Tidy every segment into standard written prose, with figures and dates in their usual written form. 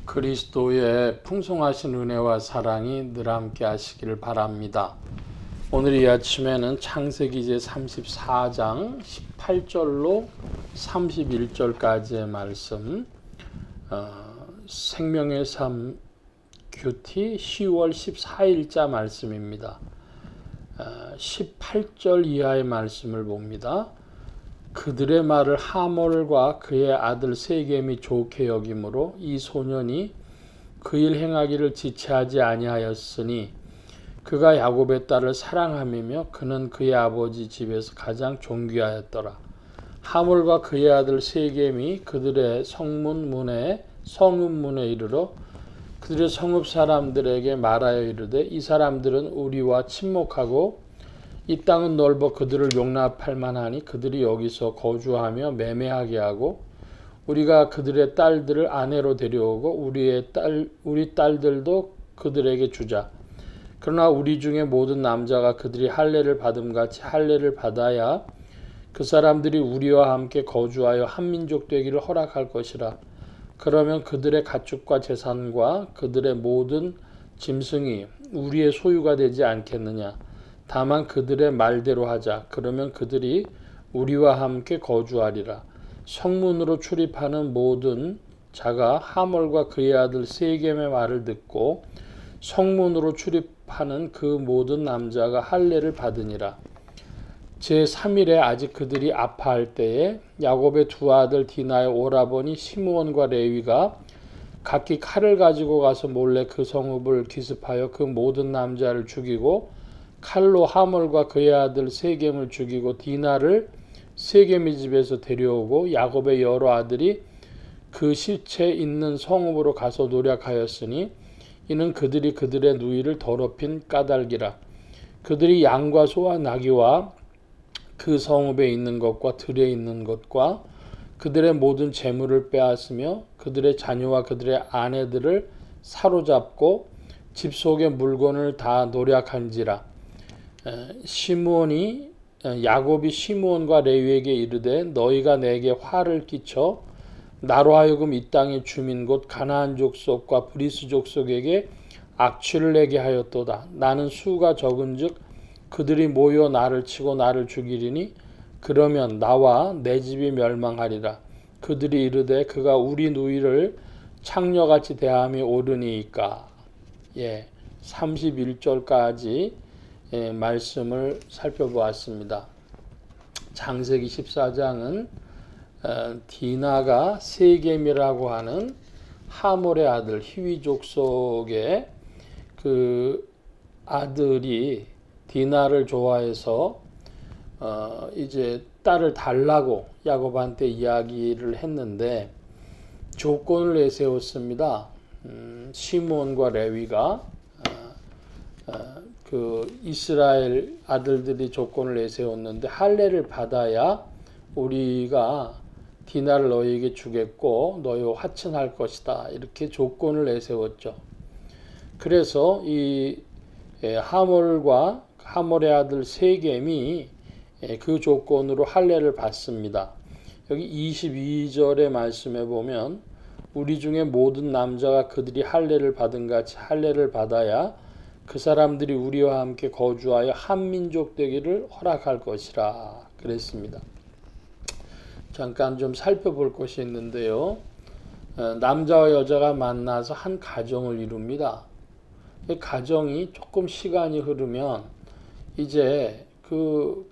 그리스도의 풍성하신 은혜와 사랑이 늘 함께 하시기를 바랍니다. 오늘 이 아침에는 창세기 제 34장 18절로 31절까지의 말씀, 생명의 삶 큐티 10월 14일자 말씀입니다. 18절 이하의 말씀을 봅니다. 그들의 말을 하몰과 그의 아들 세겜이 좋게 여김으로 이 소년이 그 일 행하기를 지체하지 아니하였으니 그가 야곱의 딸을 사랑함이며 그는 그의 아버지 집에서 가장 존귀하였더라. 하몰과 그의 아들 세겜이 그들의 성읍문에 이르러 그들의 성읍 사람들에게 말하여 이르되 이 사람들은 우리와 친목하고 이 땅은 넓어 그들을 용납할 만하니 그들이 여기서 거주하며 매매하게 하고 우리가 그들의 딸들을 아내로 데려오고 우리 딸들도 그들에게 주자. 그러나 우리 중에 모든 남자가 그들이 할례를 받음같이 할례를 받아야 그 사람들이 우리와 함께 거주하여 한 민족 되기를 허락할 것이라. 그러면 그들의 가축과 재산과 그들의 모든 짐승이 우리의 소유가 되지 않겠느냐. 다만 그들의 말대로 하자. 그러면 그들이 우리와 함께 거주하리라. 성문으로 출입하는 모든 자가 하몰과 그의 아들 세겜의 말을 듣고 성문으로 출입하는 그 모든 남자가 할례를 받으니라. 제3일에 아직 그들이 아파할 때에 야곱의 두 아들 디나의 오라버니 시므온과 레위가 각기 칼을 가지고 가서 몰래 그 성읍을 기습하여 그 모든 남자를 죽이고 칼로 하몰과 그의 아들 세겜을 죽이고 디나를 세겜의 집에서 데려오고 야곱의 여러 아들이 그 시체 있는 성읍으로 가서 노략하였으니 이는 그들이 그들의 누이를 더럽힌 까닭이라. 그들이 양과 소와 나귀와 그 성읍에 있는 것과 들에 있는 것과 그들의 모든 재물을 빼앗으며 그들의 자녀와 그들의 아내들을 사로잡고 집 속의 물건을 다 노략한지라. 야곱이 시므온과 레위에게 이르되 너희가 내게 화를 끼쳐 나로 하여금 이 땅의 주민 곧 가나안 족속과 브리스 족속에게 악취를 내게 하였도다. 나는 수가 적은즉 그들이 모여 나를 치고 나를 죽이리니 그러면 나와 내 집이 멸망하리라. 그들이 이르되 그가 우리 누이를 창녀같이 대함이 옳으니이까. 31절까지 말씀을 살펴보았습니다. 창세기 14장은 디나가 세겜이라고 하는 하몰의 아들 히위 족속의 그 아들이 디나를 좋아해서 이제 딸을 달라고 야곱한테 이야기를 했는데 조건을 내세웠습니다. 시므온과 레위가 그 이스라엘 아들들이 조건을 내세웠는데 할례를 받아야 우리가 디나를 너희에게 주겠고 너희와 화친할 것이다. 이렇게 조건을 내세웠죠. 그래서 이 하몰의 아들 세겜이 그 조건으로 할례를 받습니다. 여기 22절의 말씀에 보면 우리 중에 모든 남자가 그들이 할례를 받은 같이 할례를 받아야 그 사람들이 우리와 함께 거주하여 한 민족 되기를 허락할 것이라 그랬습니다. 잠깐 좀 살펴볼 것이 있는데요. 남자와 여자가 만나서 한 가정을 이룹니다. 이 가정이 조금 시간이 흐르면 이제 그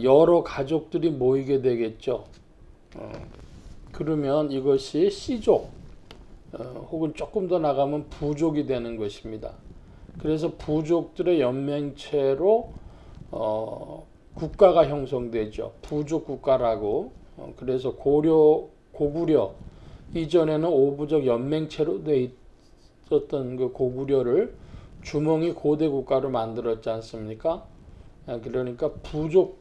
여러 가족들이 모이게 되겠죠. 그러면 이것이 씨족 혹은 조금 더 나가면 부족이 되는 것입니다. 그래서 부족들의 연맹체로 국가가 형성되죠. 부족 국가라고. 그래서 고구려 이전에는 오부족 연맹체로 돼 있었던 그 고구려를 주몽이 고대 국가로 만들었지 않습니까? 그러니까 부족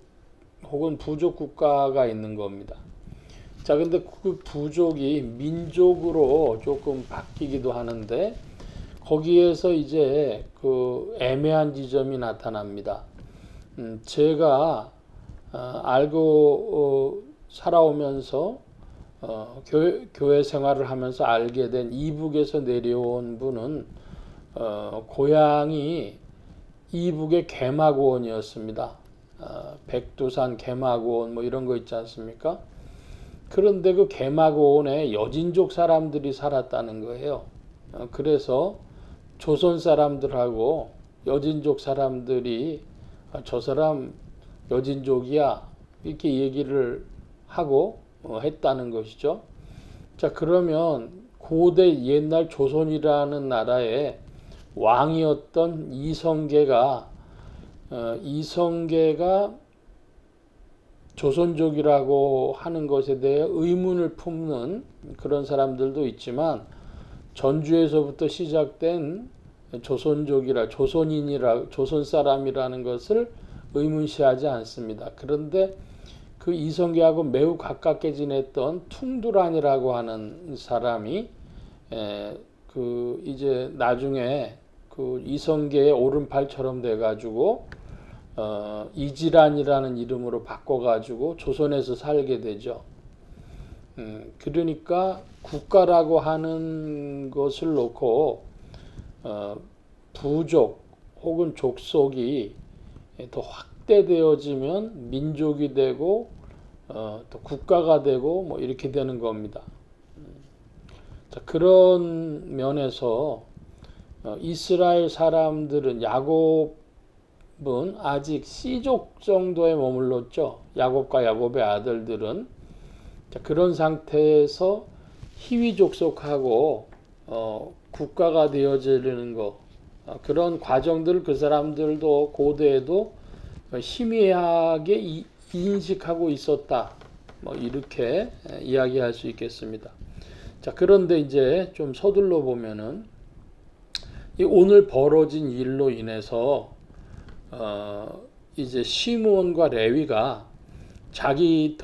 혹은 부족 국가가 있는 겁니다. 자, 근데 그 부족이 민족으로 조금 바뀌기도 하는데 거기에서 이제 그 애매한 지점이 나타납니다. 제가 알고 살아오면서 교회 생활을 하면서 알게 된 이북에서 내려온 분은 고향이 이북의 개마고원이었습니다. 백두산 개마고원 뭐 이런 거 있지 않습니까? 그런데 그 개마고원에 여진족 사람들이 살았다는 거예요. 그래서 조선 사람들하고 여진족 사람들이 저 사람 여진족이야 이렇게 얘기를 하고 했다는 것이죠. 자, 그러면 고대 옛날 조선이라는 나라의 왕이었던 이성계가 조선족이라고 하는 것에 대해 의문을 품는 그런 사람들도 있지만 전주에서부터 시작된 조선 사람이라는 것을 의문시하지 않습니다. 그런데 그 이성계하고 매우 가깝게 지냈던 퉁두란이라고 하는 사람이 이제 나중에 그 이성계의 오른팔처럼 돼가지고 이지란이라는 이름으로 바꿔가지고 조선에서 살게 되죠. 그러니까 국가라고 하는 것을 놓고 부족 혹은 족속이 더 확대되어지면 민족이 되고 또 국가가 되고 뭐 이렇게 되는 겁니다. 자, 그런 면에서 이스라엘 사람들은 야곱은 아직 C족 정도에 머물렀죠. 야곱과 야곱의 아들들은. 자, 그런 상태에서 희위 족속하고 국가가 되어지는 것, 그런 과정들 그 사람들도 고대에도 희미하게 인식하고 있었다. 뭐 이렇게 이야기할 수 있겠습니다. 자, 그런데 이제 좀 서둘러 보면은 이 오늘 벌어진 일로 인해서 이제 시므온과 레위가 자기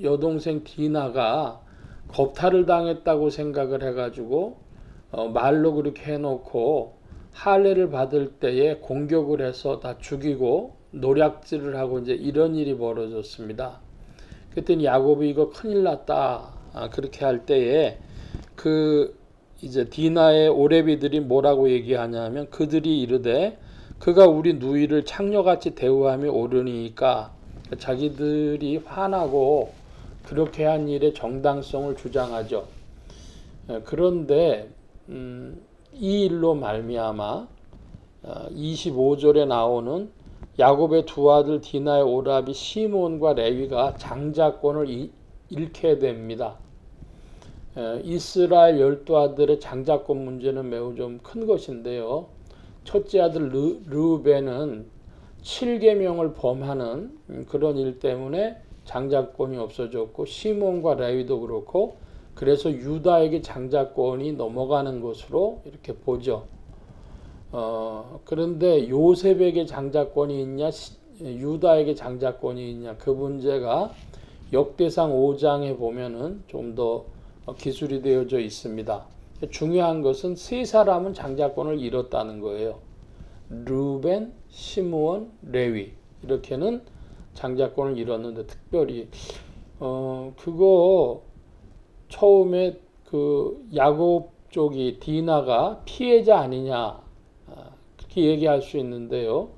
여동생 디나가 겁탈을 당했다고 생각을 해가지고 말로 그렇게 해놓고 할례를 받을 때에 공격을 해서 다 죽이고 노략질을 하고 이제 이런 일이 벌어졌습니다. 그랬더니 야곱이 이거 큰일 났다. 그렇게 할 때에 이제 디나의 오레비들이 뭐라고 얘기하냐면 그들이 이르되 그가 우리 누이를 창녀같이 대우함이 옳으니까 자기들이 화나고 그렇게 한 일의 정당성을 주장하죠. 그런데 이 일로 말미암아 25절에 나오는 야곱의 두 아들 디나의 오라비 시몬과 레위가 장자권을 잃게 됩니다. 이스라엘 12아들의 장자권 문제는 매우 좀 큰 것인데요. 첫째 아들 르우벤은 7계명을 범하는 그런 일 때문에 장자권이 없어졌고 시몬과 레위도 그렇고 그래서 유다에게 장자권이 넘어가는 것으로 이렇게 보죠. 그런데 요셉에게 장자권이 있냐 유다에게 장자권이 있냐 그 문제가 역대상 5장에 보면은 좀 더 기술이 되어져 있습니다. 중요한 것은 세 사람은 장자권을 잃었다는 거예요. 르벤, 시므온, 레위 이렇게는 장자권을 잃었는데 특별히 그거 처음에 그 야곱 쪽이 디나가 피해자 아니냐 그렇게 얘기할 수 있는데요.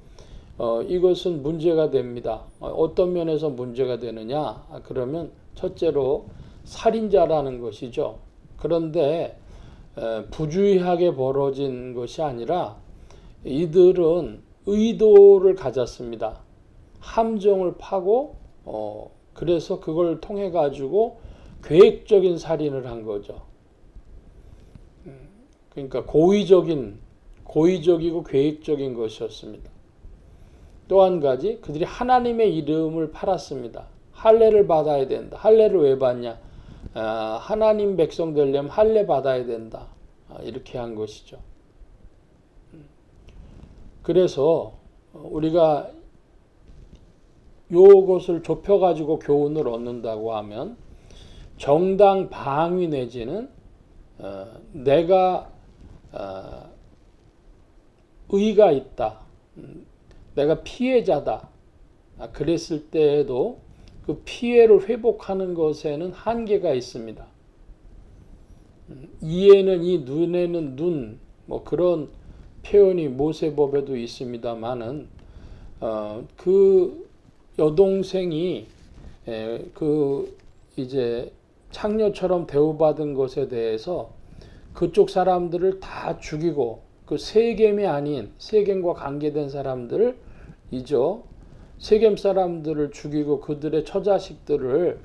이것은 문제가 됩니다. 어떤 면에서 문제가 되느냐 그러면 첫째로 살인자라는 것이죠. 그런데 부주의하게 벌어진 것이 아니라 이들은 의도를 가졌습니다. 함정을 파고 그래서 그걸 통해 가지고 계획적인 살인을 한 거죠. 그러니까 고의적이고 계획적인 것이었습니다. 또 한 가지 그들이 하나님의 이름을 팔았습니다. 할례를 받아야 된다. 할례를 왜 받냐? 하나님 백성 되려면 할례 받아야 된다. 이렇게 한 것이죠. 그래서 우리가 요것을 좁혀가지고 교훈을 얻는다고 하면 정당 방위 내지는 내가 의가 있다. 내가 피해자다. 그랬을 때에도 그 피해를 회복하는 것에는 한계가 있습니다. 이에는 이, 눈에는 눈, 뭐 그런 표현이 모세법에도 있습니다만은 그 여동생이 그 이제 창녀처럼 대우받은 것에 대해서 그쪽 사람들을 다 죽이고 그 세겜이 아닌 세겜과 관계된 사람들이죠. 세겜 사람들을 죽이고 그들의 처자식들을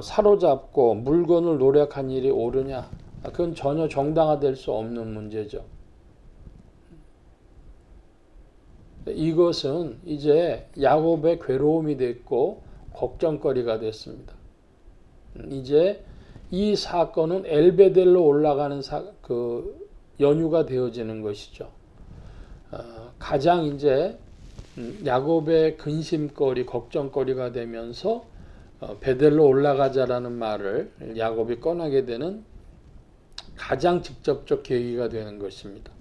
사로잡고 물건을 노력한 일이 옳으냐? 그건 전혀 정당화될 수 없는 문제죠. 이것은 이제 야곱의 괴로움이 됐고 걱정거리가 됐습니다. 이제 이 사건은 엘베델로 올라가는 그 연유가 되어지는 것이죠. 가장 이제 야곱의 근심거리, 걱정거리가 되면서 베델로 올라가자라는 말을 야곱이 꺼내게 되는 가장 직접적 계기가 되는 것입니다.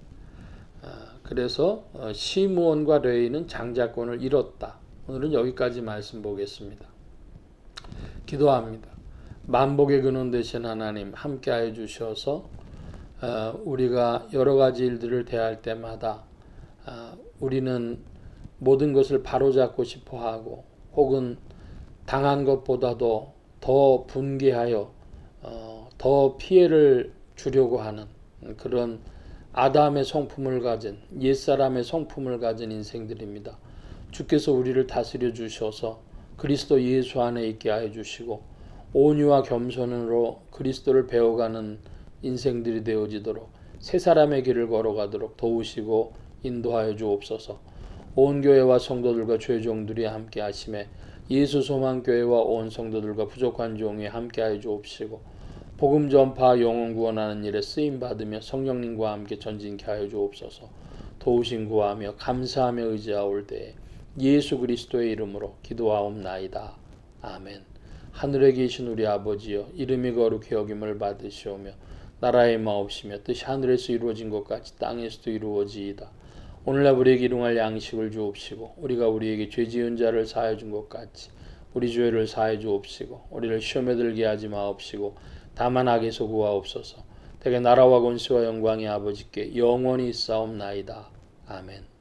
그래서 시므온과 레위는 장자권을 잃었다. 오늘은 여기까지 말씀 보겠습니다. 기도합니다. 만복의 근원 되신 하나님 함께하여 주셔서 우리가 여러 가지 일들을 대할 때마다 우리는 모든 것을 바로잡고 싶어하고 혹은 당한 것보다도 더 분개하여 더 피해를 주려고 하는 그런 아담의 성품을 가진 옛사람의 성품을 가진 인생들입니다. 주께서 우리를 다스려 주셔서 그리스도 예수 안에 있게 하여 주시고 온유와 겸손으로 그리스도를 배워가는 인생들이 되어지도록 새 사람의 길을 걸어가도록 도우시고 인도하여 주옵소서. 온 교회와 성도들과 죄종들이 함께 하심에 예수 소망교회와 온 성도들과 부족한 종이 함께하여 주옵시고 복음 전파 영혼 구원하는 일에 쓰임 받으며 성령님과 함께 전진케 하여 주옵소서. 도우심 구하며 감사하며 의지하올 때에 예수 그리스도의 이름으로 기도하옵나이다. 아멘. 하늘에 계신 우리 아버지여 이름이 거룩히 여김을 받으시오며 나라의 마옵시며 뜻이 하늘에서 이루어진 것 같이 땅에서도 이루어지이다. 오늘날 우리에게 일용할 양식을 주옵시고 우리가 우리에게 죄 지은 자를 사하여 준 것 같이 우리 죄를 사하여 주옵시고 우리를 시험에 들게 하지 마옵시고 다만 악에서 구하옵소서. 대개 나라와 권세와 영광이 아버지께 영원히 있사옵나이다. 아멘.